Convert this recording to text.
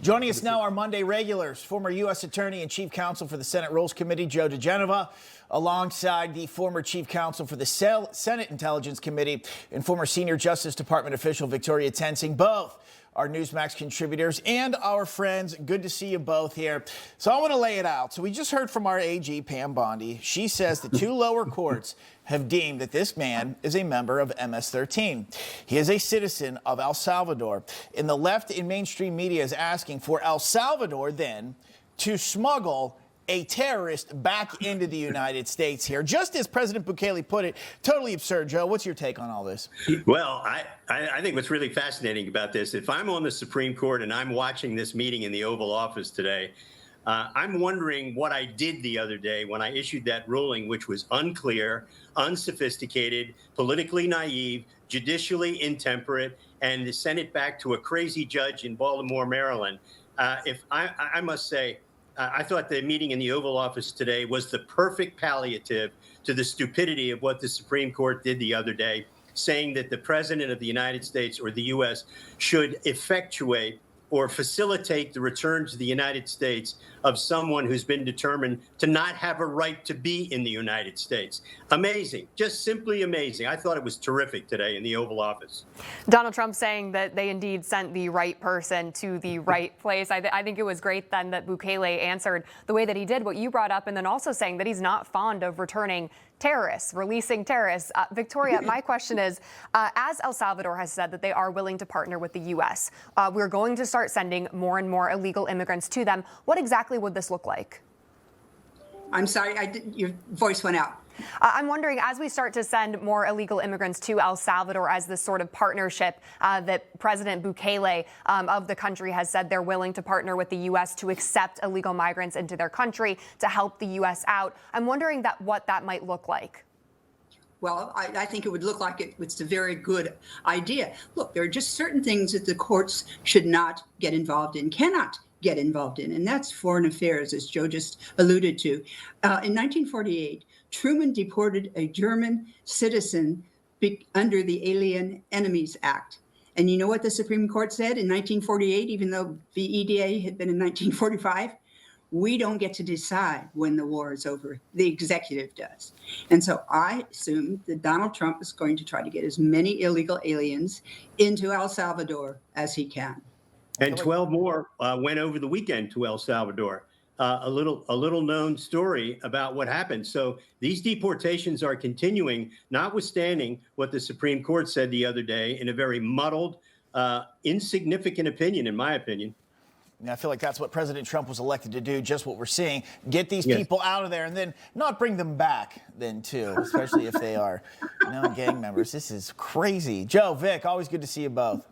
Joining us now are Monday regulars, former U.S. Attorney and Chief Counsel for the Senate Rules Committee, Joe diGenova, alongside the former Chief Counsel for the Senate Intelligence Committee and former Senior Justice Department official, Victoria Toensing, both our Newsmax contributors and our friends. Good to see you both here. So I want to lay it out. So we just heard from our AG, Pam Bondi. She says the two lower courts have deemed that this man is a member of MS-13. He is a citizen of El Salvador. And the left in mainstream media is asking for El Salvador then to smuggle a terrorist back into the United States here. Just as President Bukele put it, totally absurd. Joe, what's your take on all this? Well, I think what's really fascinating about this, if I'm on the Supreme Court and I'm watching this meeting in the Oval Office today, I'm wondering what I did the other day when I issued that ruling, which was unclear, unsophisticated, politically naive, judicially intemperate, and sent it back to a crazy judge in Baltimore, Maryland. I must say, I thought the meeting in the Oval Office today was the perfect palliative to the stupidity of what the Supreme Court did the other day, saying that the President of the United States or the U.S. should effectuate or facilitate the return to the United States of someone who's been determined to not have a right to be in the United States. Amazing, just simply amazing. I thought it was terrific today in the Oval Office. Donald Trump saying that they indeed sent the right person to the right place. I think it was great then that Bukele answered the way that he did, what you brought up, and then also saying that he's not fond of returning terrorists, releasing terrorists. Victoria, my question is, as El Salvador has said that they are willing to partner with the U.S., we're going to start sending more and more illegal immigrants to them. What exactly would this look like? I'm sorry, your voice went out. I'm wondering, as we start to send more illegal immigrants to El Salvador as this sort of partnership that President Bukele of the country has said they're willing to partner with the U.S. to accept illegal migrants into their country to help the U.S. out, I'm wondering what that might look like. Well, I think it would look like it's a very good idea. Look, there are just certain things that the courts should not get involved in, cannot get involved in, and that's foreign affairs, as Joe just alluded to. In 1948, Truman deported a German citizen under the Alien Enemies Act. And you know what the Supreme Court said in 1948, even though the EDA had been in 1945? We don't get to decide when the war is over. The executive does. And so I assume that Donald Trump is going to try to get as many illegal aliens into El Salvador as he can. And 12 more went over the weekend to El Salvador. A little known story about what happened. So these deportations are continuing, notwithstanding what the Supreme Court said the other day in a very muddled, insignificant opinion, in my opinion. I feel like that's what President Trump was elected to do, just what we're seeing. Get these people out of there and then not bring them back then, too, especially if they are gang members. This is crazy. Joe, Vic, always good to see you both.